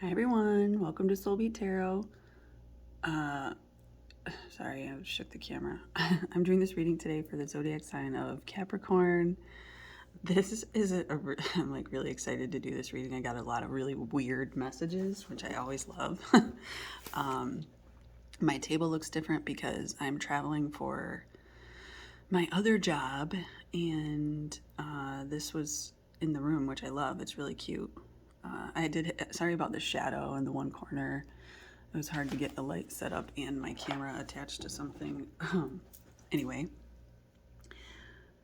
Hi everyone, welcome to Soulbeat Tarot. Sorry, I shook the camera. I'm doing this reading today for the zodiac sign of Capricorn. This is I'm like really excited to do this reading. I got a lot of really weird messages, which I always love. My table looks different because I'm traveling for my other job, and this was in the room, which I love. It's really cute. Sorry about the shadow in the one corner. It was hard to get the light set up and my camera attached to something. Anyway,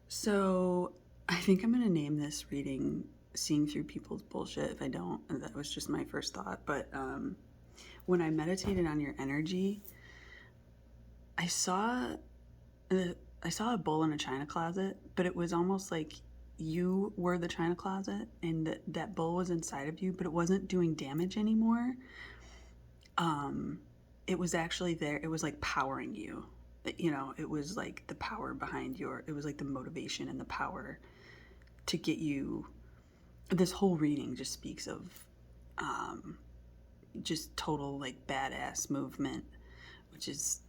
so I think I'm going to name this reading Seeing Through People's Bullshit. If I don't, that was just my first thought. But when I meditated on your energy, I saw a bull in a china closet, but it was almost like you were the china closet and that bull was inside of you, but it wasn't doing damage anymore. It was actually there. It was like powering you. You know, it was like the power behind it was like the motivation and the power to get you. This whole reading just speaks of just total like badass movement, which is,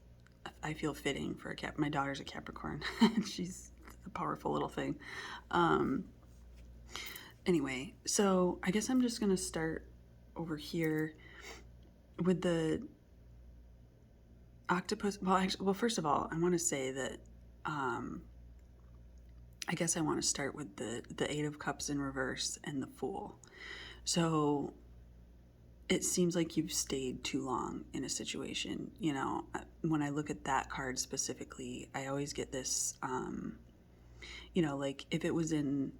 I feel, fitting for my daughter's a Capricorn. She's a powerful little thing. Anyway, so I guess I'm just going to start over here with the octopus. Well, first of all, I want to say that I guess I want to start with the Eight of Cups in reverse and the Fool. So it seems like you've stayed too long in a situation. You know, when I look at that card specifically, I always get this, you know, like if it was in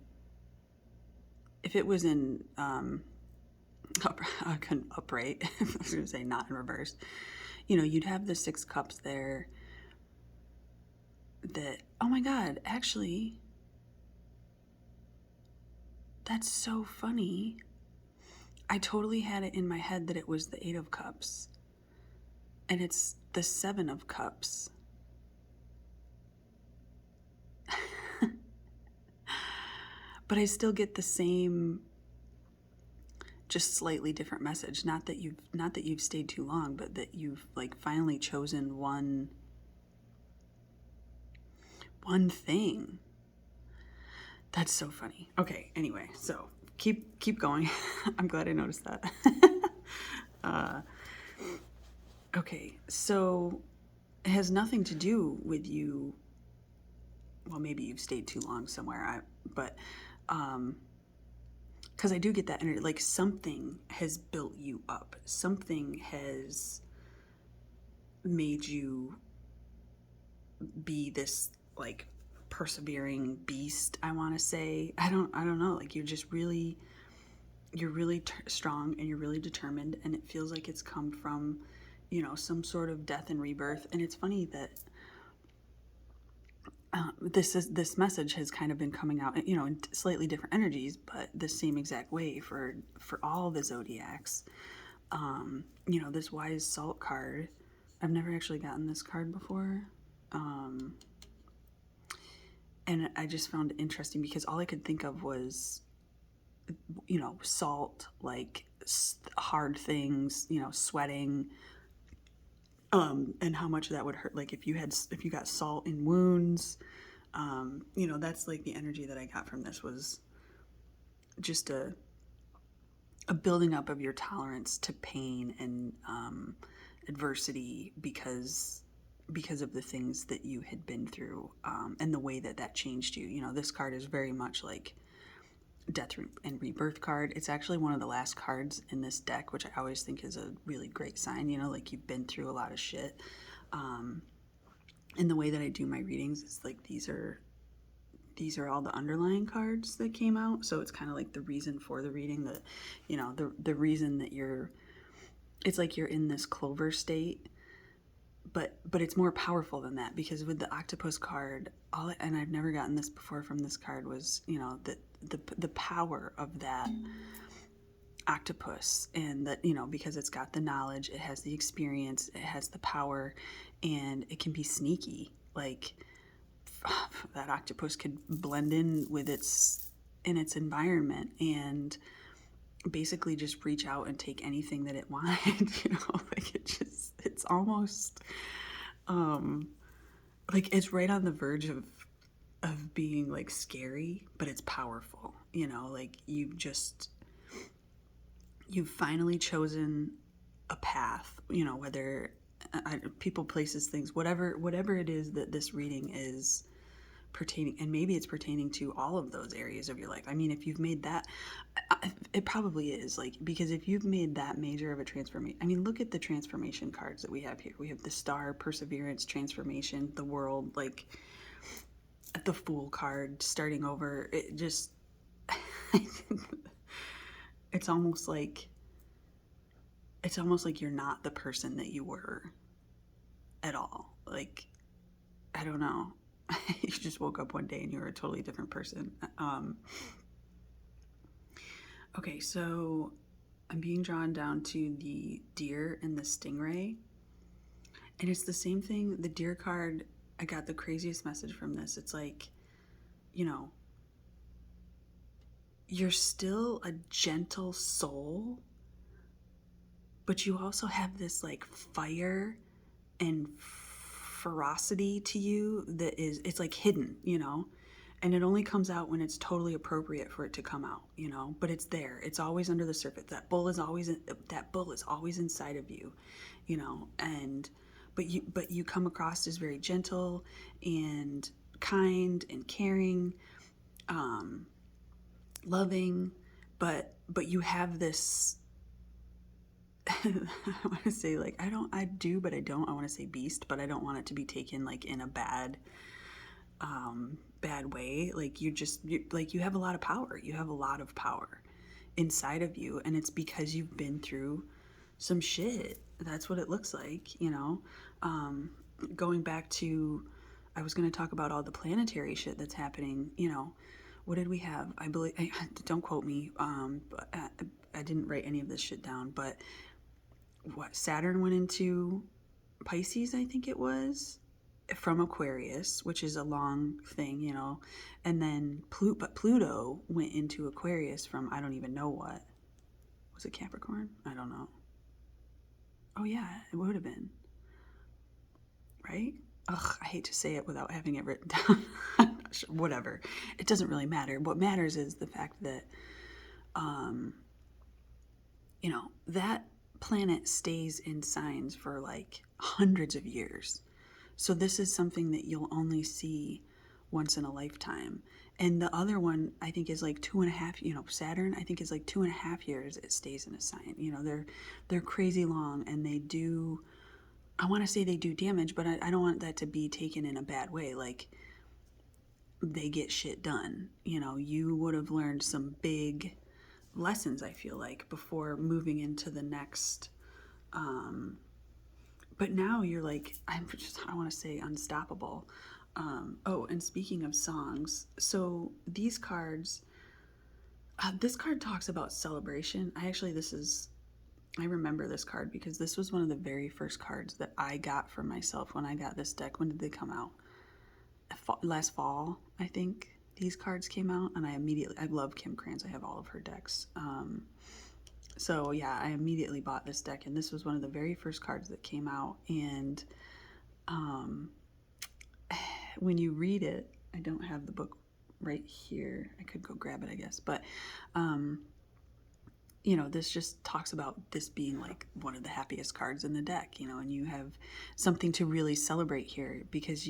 upright, I was going to say not in reverse, you know, you'd have the Six Cups there that, oh my God, actually, that's so funny. I totally had it in my head that it was the Eight of Cups. And it's the Seven of Cups. But I still get the same, just slightly different message. Not that you've stayed too long, but that you've like finally chosen one thing. That's so funny. Okay, anyway, so keep going. I'm glad I noticed that. Okay, so it has nothing to do with you. Well, maybe you've stayed too long somewhere, but because I do get that energy, like something has built you up. Something has made you be this like persevering beast, I want to say. I don't know, like you're really strong and you're really determined, and it feels like it's come from, you know, some sort of death and rebirth. And it's funny that this message has kind of been coming out, you know, in slightly different energies, but the same exact way for all the zodiacs. You know, this Wise Salt card, I've never actually gotten this card before, and I just found it interesting because all I could think of was, you know, salt, like hard things, you know, sweating, and how much that would hurt. Like if you got salt in wounds, you know, that's like the energy that I got from this, was just a building up of your tolerance to pain and adversity because of the things that you had been through, and the way that changed you. You know, this card is very much like death and rebirth card. It's actually one of the last cards in this deck, which I always think is a really great sign. You know, like you've been through a lot of shit. And the way that I do my readings is like these are all the underlying cards that came out. So it's kind of like the reason for the reading, that, you know, the reason that it's like you're in this clover state, but it's more powerful than that, because with the octopus card, and I've never gotten this before from this card, was, you know, that the power of that octopus, and that, you know, because it's got the knowledge, it has the experience, it has the power, and it can be sneaky. Like that octopus could blend in with its environment, and basically just reach out and take anything that it wanted, like it's almost, like it's right on the verge of being like scary, but it's powerful, like you've finally chosen a path, whether people, places, things, whatever it is that this reading is pertaining, and maybe it's pertaining to all of those areas of your life. I mean, if you've made that, it probably is, like, because if you've made that major of a transformation, I mean, look at the transformation cards that we have here. We have the Star, Perseverance, Transformation, the World, like the Fool card, starting over. It just, it's almost like you're not the person that you were at all. Like, I don't know. You just woke up one day and you were a totally different person. Okay, so I'm being drawn down to the deer and the stingray. And it's the same thing. The deer card, I got the craziest message from this. It's like, you're still a gentle soul, but you also have this like fire and ferocity to you that is like hidden, and it only comes out when it's totally appropriate for it to come out, but it's there. It's always under the surface. That bull is always inside of you, and but you come across as very gentle and kind and caring, loving, but you have this I want to say, like, I want to say beast, but I don't want it to be taken like in a bad way. Like, you have a lot of power. You have a lot of power inside of you, and it's because you've been through some shit. That's what it looks like, going back to, I was going to talk about all the planetary shit that's happening. What did we have? I believe, don't quote me, but I didn't write any of this shit down, but Saturn went into Pisces, I think it was, from Aquarius, which is a long thing, and then Pluto went into Aquarius from, I don't even know what. Was it Capricorn? I don't know. Oh yeah, it would have been. Right? Ugh, I hate to say it without having it written down. I'm not sure. Whatever. It doesn't really matter. What matters is the fact that, that planet stays in signs for like hundreds of years. So this is something that you'll only see once in a lifetime. And the other one, I think, is like 2.5, Saturn, I think, is like 2.5 years it stays in a sign. They're crazy long, and they do, I want to say they do damage, but I don't want that to be taken in a bad way. Like, they get shit done. You would have learned some big lessons, I feel like, before moving into the next, but now you're like, I want to say unstoppable. And speaking of songs, so these cards, this card talks about celebration. I remember this card because this was one of the very first cards that I got for myself when I got this deck. When did they come out? Last fall, I think these cards came out, and I love Kim Krans. I have all of her decks. So yeah, I immediately bought this deck, and this was one of the very first cards that came out. And when you read it, I don't have the book right here. I could go grab it, I guess. But this just talks about this being like one of the happiest cards in the deck, and you have something to really celebrate here because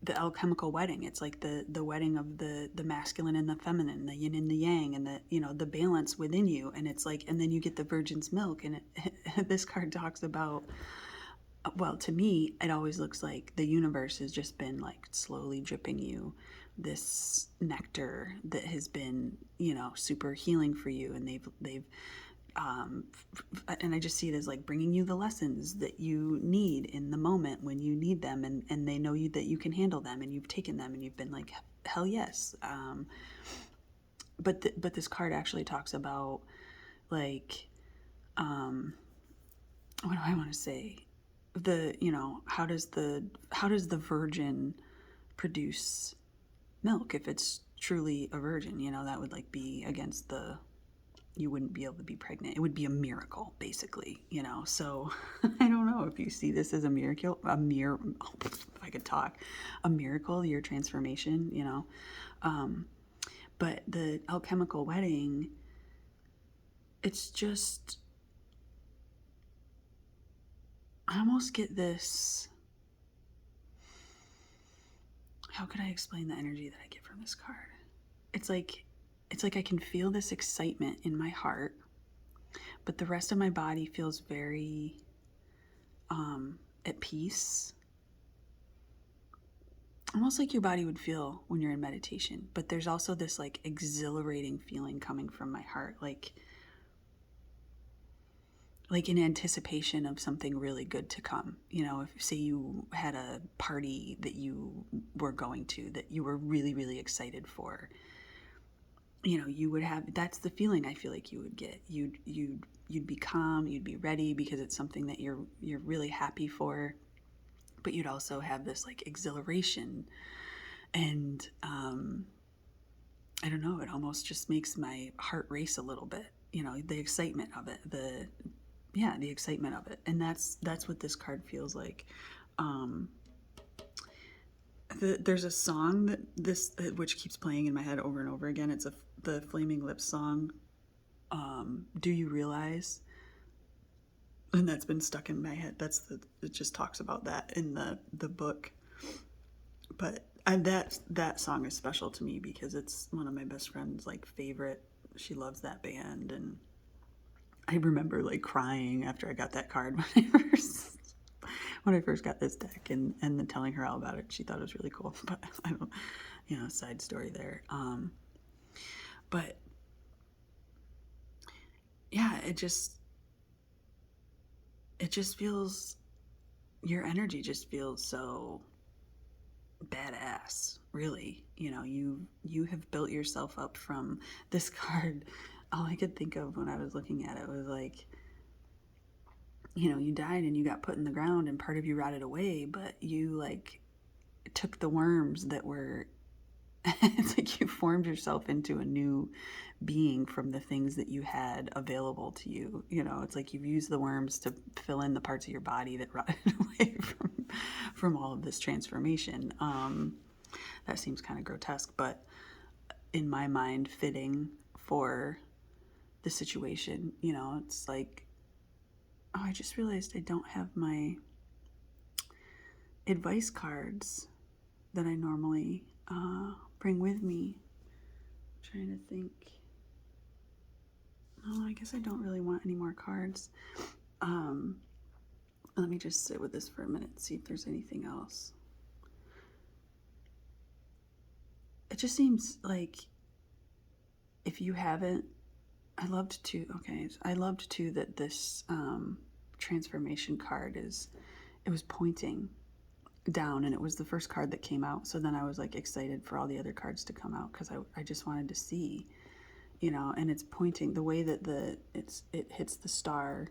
the alchemical wedding. It's like the wedding of the masculine and the feminine, the yin and the yang, and the balance within you. And it's like, and then you get the virgin's milk, and this card talks about, well, to me, it always looks like the universe has just been like slowly dripping you this nectar that has been, super healing for you. And they've and I just see it as like bringing you the lessons that you need in the moment when you need them, and they know that you can handle them, and you've taken them, and you've been like, hell yes. But this card actually talks about, like, what do I want to say? How does the virgin produce milk if it's truly a virgin, you know, that would like be against the, you wouldn't be able to be pregnant. It would be a miracle, basically, you know. So I don't know if you see this as a miracle, if I could talk, a miracle, your transformation, you know. But the alchemical wedding, it's just, I almost get this, how could I explain the energy that I get from this card? It's like I can feel this excitement in my heart, but the rest of my body feels very at peace. Almost like your body would feel when you're in meditation, but there's also this like exhilarating feeling coming from my heart, like in anticipation of something really good to come. You know, if say you had a party that you were going to, that you were really, really excited for, you know, you would have, that's the feeling I feel like you would get. You'd be calm, you'd be ready because it's something that you're really happy for, but you'd also have this like exhilaration. And I don't know, it almost just makes my heart race a little bit, you know, the excitement of it, the excitement of it. And that's what this card feels like. There's a song that which keeps playing in my head over and over again. It's the Flaming Lips song, Do You Realize? And that's been stuck in my head. It just talks about that in the book. But that song is special to me because it's one of my best friend's like favorite. She loves that band, and I remember like crying after I got that card when I first got this deck, and then telling her all about it. She thought it was really cool, but I don't, you know, side story there. But yeah, it just feels, your energy just feels so badass, really. You know, you have built yourself up from this card. All I could think of when I was looking at it was like, you know, you died and you got put in the ground and part of you rotted away, but you like took the worms that were it's like you formed yourself into a new being from the things that you had available to you. You know, it's like you've used the worms to fill in the parts of your body that rotted away from all of this transformation. That seems kind of grotesque, but in my mind, fitting for the situation. You know, it's like, oh, I just realized I don't have my advice cards that I normally bring with me. I'm trying to think. Oh, I guess I don't really want any more cards. Let me just sit with this for a minute and see if there's anything else. It just seems like if you haven't, I loved too that this transformation card it was pointing down, and it was the first card that came out. So then I was like excited for all the other cards to come out because I just wanted to see, you know, and it's pointing the way that it hits the star.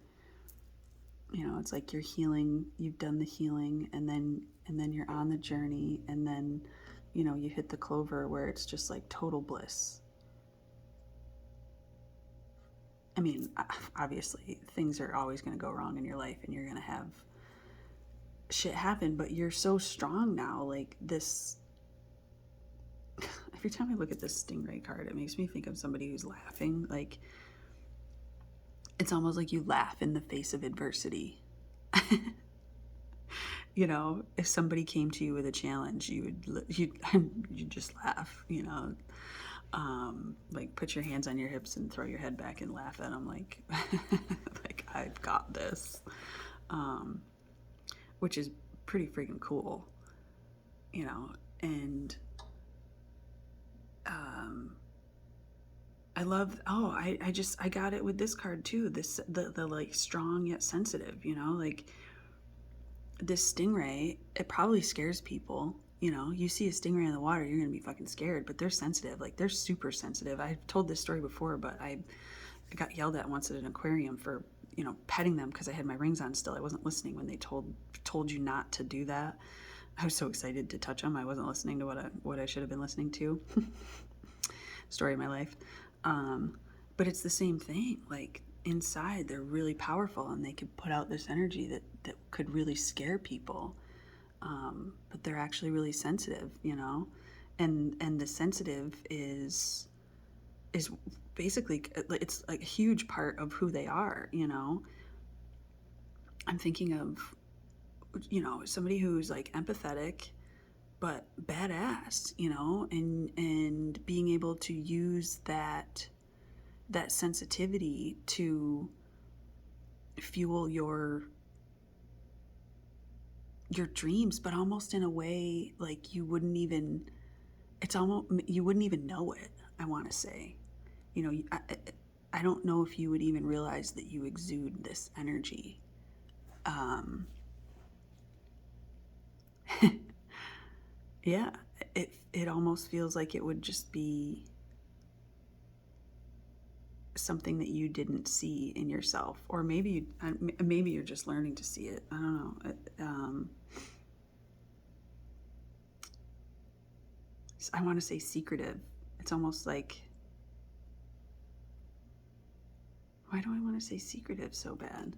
You know, it's like you're healing, you've done the healing, and then you're on the journey, and then, you know, you hit the clover where it's just like total bliss. I mean, obviously things are always going to go wrong in your life and you're going to have shit happen, but you're so strong now. Like this, every time I look at this stingray card, it makes me think of somebody who's laughing. Like, it's almost like you laugh in the face of adversity. You know, if somebody came to you with a challenge, you'd just laugh, you know. Like put your hands on your hips and throw your head back and laugh at them like like I've got this, which is pretty freaking cool, you know. And I love, I got it with this card too, the like strong yet sensitive, you know, like this stingray, it probably scares people. You know, you see a stingray in the water, you're gonna be fucking scared, but they're sensitive. Like, they're super sensitive. I've told this story before, but I got yelled at once at an aquarium for, you know, petting them because I had my rings on still. I wasn't listening when they told you not to do that. I was so excited to touch them. I wasn't listening to what I should have been listening to. story of my life. But it's the same thing. Like inside, they're really powerful, and they could put out this energy that could really scare people. But they're actually really sensitive, you know, and the sensitive is basically, it's like a huge part of who they are, you know. I'm thinking of, you know, somebody who's like empathetic but badass, you know, and being able to use that sensitivity to fuel your dreams, but almost in a way like you wouldn't even, it's almost, you wouldn't even know it, I want to say. You know, I don't know if you would even realize that you exude this energy. Yeah, it almost feels like it would just be something that you didn't see in yourself, or maybe you're just learning to see it. I don't know. I want to say secretive. It's almost like, why do I want to say secretive so bad?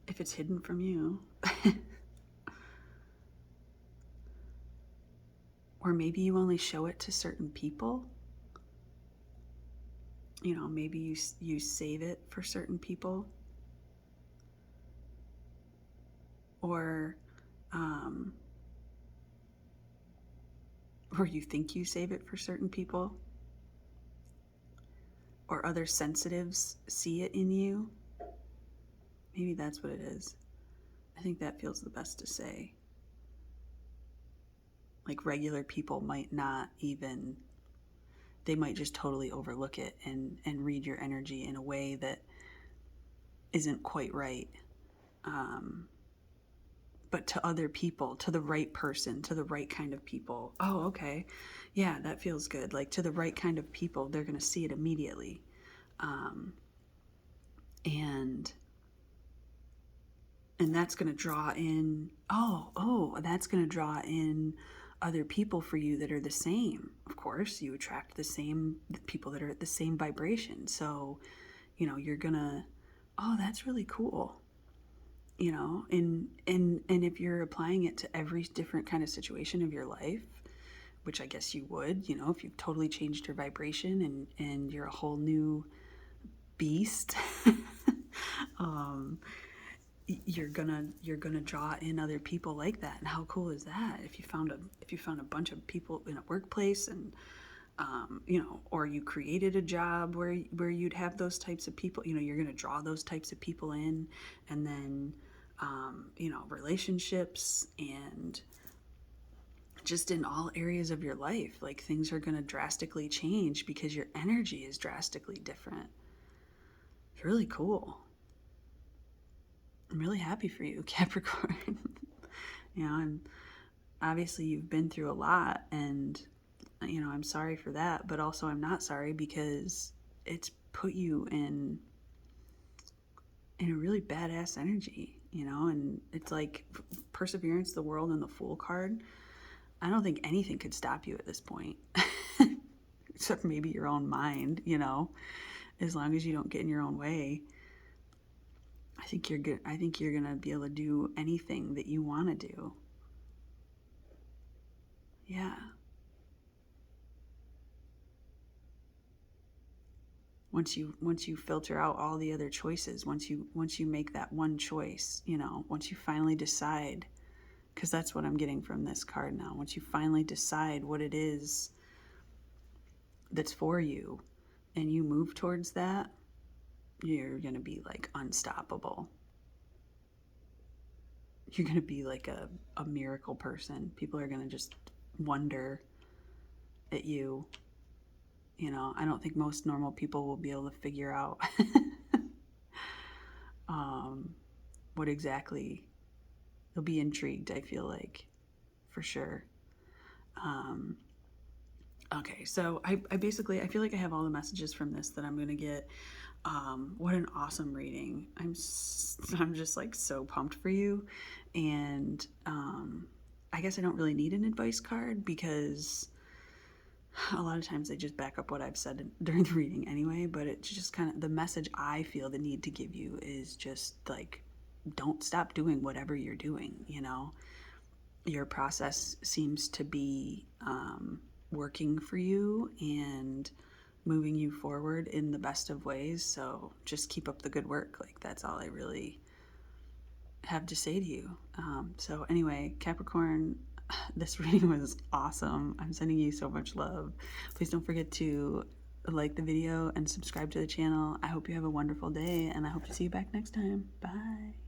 If it's hidden from you. Or maybe you only show it to certain people. You know, maybe you save it for certain people. Or or you think you save it for certain people. Or other sensitives see it in you. Maybe that's what it is. I think that feels the best to say. Like regular people might not even, they might just totally overlook it and read your energy in a way that isn't quite right. But to other people, to the right person, to the right kind of people, oh, okay, yeah, that feels good. Like to the right kind of people, they're going to see it immediately. And that's going to draw in, that's going to draw in other people for you that are the same. Of course, you attract the same people that are at the same vibration. So, you know, you're going to, oh, that's really cool. You know, and if you're applying it to every different kind of situation of your life, which I guess you would, you know, if you've totally changed your vibration and you're a whole new beast, you're gonna draw in other people like that. And how cool is that? If you found a bunch of people in a workplace, and you know, or you created a job where you'd have those types of people, you know, you're gonna draw those types of people in. And then you know, relationships, and just in all areas of your life, like things are gonna drastically change because your energy is drastically different. It's really cool. I'm really happy for you, Capricorn. You know, and obviously you've been through a lot, and you know, I'm sorry for that, but also I'm not sorry because it's put you in a really badass energy, you know. And it's like Perseverance, the World, and the Fool card. I don't think anything could stop you at this point. Except maybe your own mind, you know. As long as you don't get in your own way, I think you're good. I think you're gonna be able to do anything that you want to do. Yeah. Once you filter out all the other choices, once you make that one choice, you know, once you finally decide, because that's what I'm getting from this card now. Once you finally decide what it is that's for you, and you move towards that, you're gonna be like unstoppable. You're gonna be like a miracle person. People are gonna just wonder at you. You know, I don't think most normal people will be able to figure out what exactly. They'll be intrigued, I feel like, for sure. Okay, so I basically, I feel like I have all the messages from this that I'm gonna get. What an awesome reading. I'm just like so pumped for you. And I guess I don't really need an advice card because a lot of times they just back up what I've said during the reading anyway, but it's just kind of the message I feel the need to give you is just like, don't stop doing whatever you're doing, you know? Your process seems to be working for you and moving you forward in the best of ways, so just keep up the good work. Like, that's all I really have to say to you. So anyway, Capricorn, this reading was awesome. I'm sending you so much love. Please don't forget to like the video and subscribe to the channel. I hope you have a wonderful day, and I hope to see you back next time. Bye.